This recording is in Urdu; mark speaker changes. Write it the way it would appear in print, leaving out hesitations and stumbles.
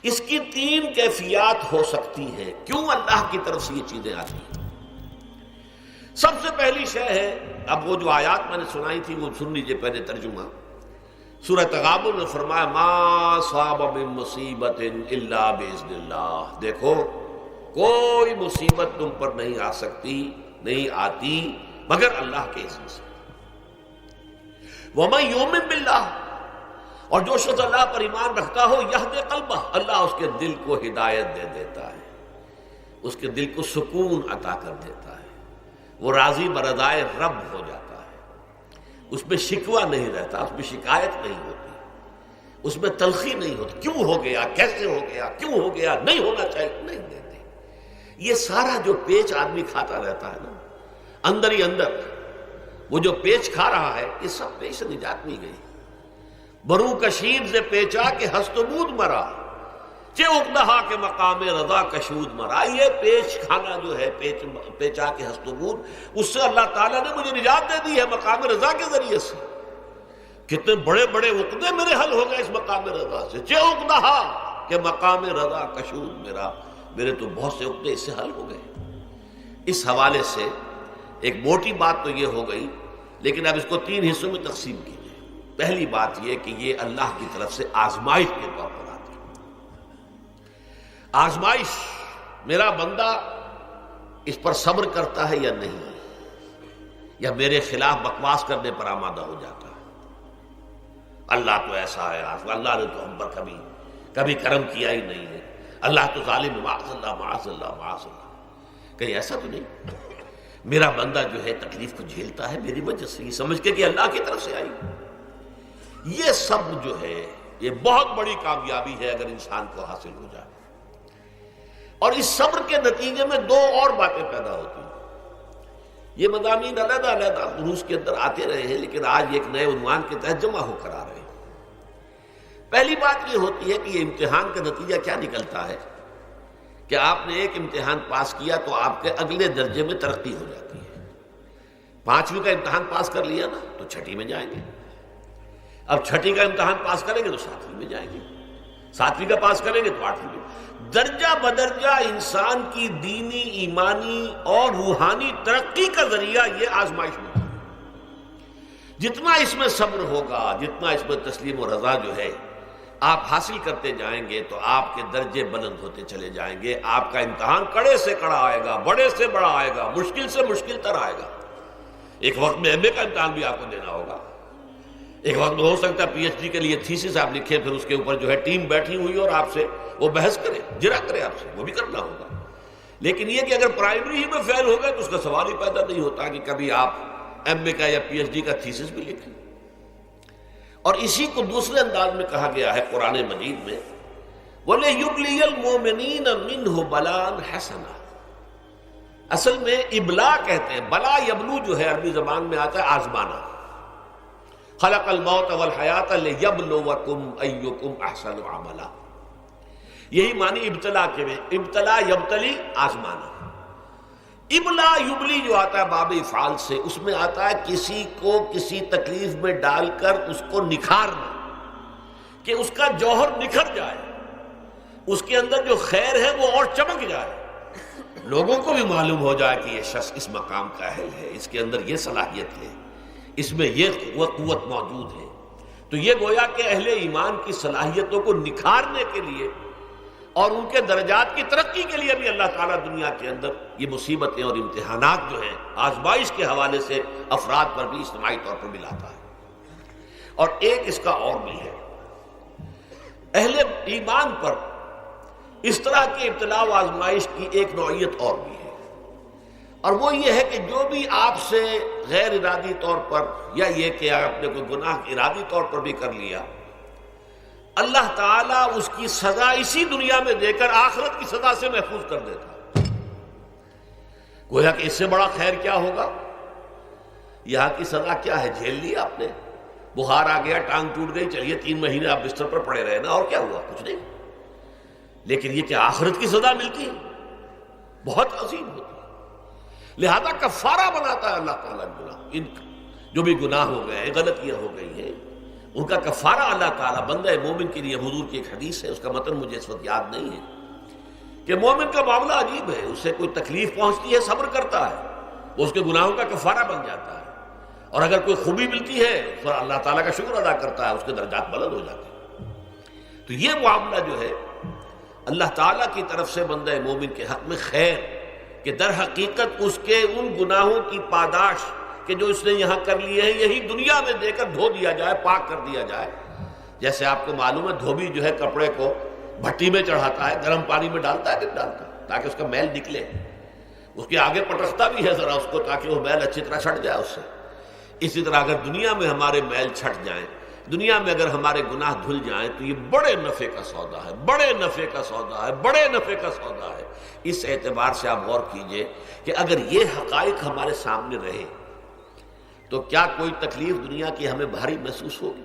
Speaker 1: اس کی تین کیفیات ہو سکتی ہیں. کیوں اللہ کی طرف سے یہ چیزیں آتی ہیں؟ سب سے پہلی شے ہے، اب وہ جو آیات میں نے سنائی تھی وہ سن لیجیے پہلے ترجمہ. سورہ تغابن میں فرمایا ما صاب من مصیبت الا باذن اللہ. دیکھو کوئی مصیبت تم پر نہیں آ سکتی، نہیں آتی مگر اللہ کے اذن سے. ومن یؤمن باللہ، اور جو شخص اللہ پر ایمان رکھتا ہو یہدی قلبہ، اللہ اس کے دل کو ہدایت دے دیتا ہے، اس کے دل کو سکون عطا کر دیتا ہے. وہ راضی برضائے رب ہو جاتا ہے، اس میں شکوہ نہیں رہتا، اس میں شکایت نہیں ہوتی، اس میں تلخی نہیں ہوتی. کیوں ہو گیا، کیسے ہو گیا، کیوں ہو گیا، نہیں ہونا چاہیے، نہیں دیتے. یہ سارا جو پیچ آدمی کھاتا رہتا ہے نا اندر ہی اندر، وہ جو پیچ کھا رہا ہے، یہ سب پیچ سے نجات نہیں گئی. برو کشید سے پیچا کہ ہست بود مرا، چے اقدہا کے مقام رضا کشود مرا. یہ پیچ کھانا جو ہے، پیچا کے ہست بود، اس سے اللہ تعالیٰ نے مجھے نجات دے دی ہے مقام رضا کے ذریعے سے. کتنے بڑے بڑے عقدے میرے حل ہو گئے اس مقام رضا سے. چے اقدہا کہ مقام رضا کشود میرا، میرے تو بہت سے عقدے اس سے حل ہو گئے. اس حوالے سے ایک موٹی بات تو یہ ہو گئی، لیکن اب اس کو تین حصوں میں تقسیم کیجیے. پہلی بات یہ کہ یہ اللہ کی طرف سے آزمائش کے طور پر آتی ہے. آزمائش، میرا بندہ اس پر صبر کرتا ہے یا نہیں، یا میرے خلاف بکواس کرنے پر آمادہ ہو جاتا ہے. اللہ تو ایسا ہے، اللہ نے تو ہم پر کبھی کرم کیا ہی نہیں ہے، اللہ تو ظالم، معاذ اللہ معاذ اللہ معاذ اللہ. کہیں ایسا تو نہیں، میرا بندہ جو ہے تکلیف کو جھیلتا ہے میری وجہ سے، یہ سمجھ کے کہ اللہ کی طرف سے آئی. یہ سب جو ہے یہ بہت بڑی کامیابی ہے اگر انسان کو حاصل ہو جائے. اور اس صبر کے نتیجے میں دو اور باتیں پیدا ہوتی ہیں. یہ مضامین علیحدہ علیحدہ دروس کے اندر آتے رہے ہیں، لیکن آج ایک نئے عنوان کے تحت جمع ہو کر آ رہے ہیں. پہلی بات یہ ہوتی ہے کہ یہ امتحان کا نتیجہ کیا نکلتا ہے کہ آپ نے ایک امتحان پاس کیا تو آپ کے اگلے درجے میں ترقی ہو جاتی ہے. 5ویں کا امتحان پاس کر لیا نا تو 6ٹھی میں جائیں گے. اب 6ٹھی کا امتحان پاس کریں گے تو 7ویں میں جائیں گے. 7ویں کا پاس کریں گے تو 8ویں میں. درجہ بدرجہ انسان کی دینی، ایمانی اور روحانی ترقی کا ذریعہ یہ آزمائش ہوتی ہے. جتنا اس میں صبر ہوگا، جتنا اس میں تسلیم و رضا جو ہے آپ حاصل کرتے جائیں گے تو آپ کے درجے بلند ہوتے چلے جائیں گے. آپ کا امتحان کڑے سے کڑا آئے گا، بڑے سے بڑا آئے گا، مشکل سے مشکل تر آئے گا. ایک وقت میں ایم اے کا امتحان بھی آپ کو دینا ہوگا. ایک وقت میں ہو سکتا ہے پی ایچ ڈی کے لیے تھیسس آپ لکھیں، پھر اس کے اوپر جو ہے ٹیم بیٹھی ہوئی اور آپ سے وہ بحث کرے، جرا کرے آپ سے، وہ بھی کرنا ہوگا. لیکن یہ کہ اگر پرائمری ہی میں فیل ہو گئے تو اس کا سوال ہی پیدا نہیں ہوتا کہ کبھی آپ ایم اے کا یا پی ایچ ڈی کا تھیسس بھی لکھیں. اور اسی کو دوسرے انداز میں کہا گیا ہے قرآن مجید میں، وَلِيُبْلِيَ الْمُؤْمِنِينَ مِنْهُ بَلَاءً حَسَنًا. اصل میں ابلا کہتے ہیں، بلا یبلو جو ہے عربی زبان میں آتا ہے آزمانا. خلق الموت والحیات لیبلوکم ایکم احسن عملا. یہی معنی ابتلا کے میں، ابتلا یبتلی آزمانا. ابلا یبلی جو آتا ہے باب افعال سے، اس میں آتا ہے کسی کو کسی تکلیف میں ڈال کر اس کو نکھارنا، کہ اس کا جوہر نکھر جائے، اس کے اندر جو خیر ہے وہ اور چمک جائے، لوگوں کو بھی معلوم ہو جائے کہ یہ شخص اس مقام کا اہل ہے، اس کے اندر یہ صلاحیت ہے، اس میں یہ قوت موجود ہے. تو یہ گویا کہ اہل ایمان کی صلاحیتوں کو نکھارنے کے لیے اور ان کے درجات کی ترقی کے لیے بھی اللہ تعالیٰ دنیا کے اندر یہ مصیبتیں اور امتحانات جو ہیں آزمائش کے حوالے سے افراد پر بھی اجتماعی طور پر بھی لاتا ہے. اور ایک اس کا اور بھی ہے، اہل ایمان پر اس طرح کے ابتلاء و آزمائش کی ایک نوعیت اور بھی ہے، اور وہ یہ ہے کہ جو بھی آپ سے غیر ارادی طور پر یا یہ کہ آپ نے کوئی گناہ ارادی طور پر بھی کر لیا، اللہ تعالیٰ اس کی سزا اسی دنیا میں دے کر آخرت کی سزا سے محفوظ کر دیتا. گویا کہ اس سے بڑا خیر کیا ہوگا؟ یہاں کی سزا کیا ہے؟ جھیل لیا آپ نے، بخار آ گیا، ٹانگ ٹوٹ گئی، چلیے 3 مہینے آپ بستر پر پڑے رہے نا، اور کیا ہوا؟ کچھ نہیں. لیکن یہ کہ آخرت کی سزا ملتی ہے بہت عظیم ہوتی ہے. لہذا کفارہ بناتا ہے اللہ تعالیٰ گناہ، ان جو بھی گناہ ہو گئے ہیں، غلطیاں ہو گئی ہیں، ان کا کفارہ اللہ تعالیٰ بندہ مومن کے لیے، حضور کی ایک حدیث ہے، اس کا متن مجھے اس وقت یاد نہیں ہے، کہ مومن کا معاملہ عجیب ہے، اسے کوئی تکلیف پہنچتی ہے صبر کرتا ہے، وہ اس کے گناہوں کا کفارہ بن جاتا ہے، اور اگر کوئی خوبی ملتی ہے تو اللہ تعالیٰ کا شکر ادا کرتا ہے، اس کے درجات بلند ہو جاتے ہیں۔ تو یہ معاملہ جو ہے اللہ تعالیٰ کی طرف سے بندہ مومن کے حق میں خیر، کہ در حقیقت اس کے ان گناہوں کی پاداش کہ جو اس نے یہاں کر لیے ہیں یہی دنیا میں دے کر دھو دیا جائے، پاک کر دیا جائے۔ جیسے آپ کو معلوم ہے دھوبی جو ہے کپڑے کو بھٹی میں چڑھاتا ہے، گرم پانی میں ڈالتا ہے کہ ڈالتا ہے تاکہ اس کا میل نکلے، اس کے آگے پٹکتا بھی ہے ذرا اس کو تاکہ وہ میل اچھی طرح چھٹ جائے اس سے۔ اسی طرح اگر دنیا میں ہمارے میل چھٹ جائیں، دنیا میں اگر ہمارے گناہ دھل جائیں تو یہ بڑے نفع کا سودا ہے، بڑے نفع کا سودا ہے، بڑے نفع کا سودا ہے۔ اس اعتبار سے آپ غور کیجئے کہ اگر یہ حقائق ہمارے سامنے رہے تو کیا کوئی تکلیف دنیا کی ہمیں بھاری محسوس ہوگی؟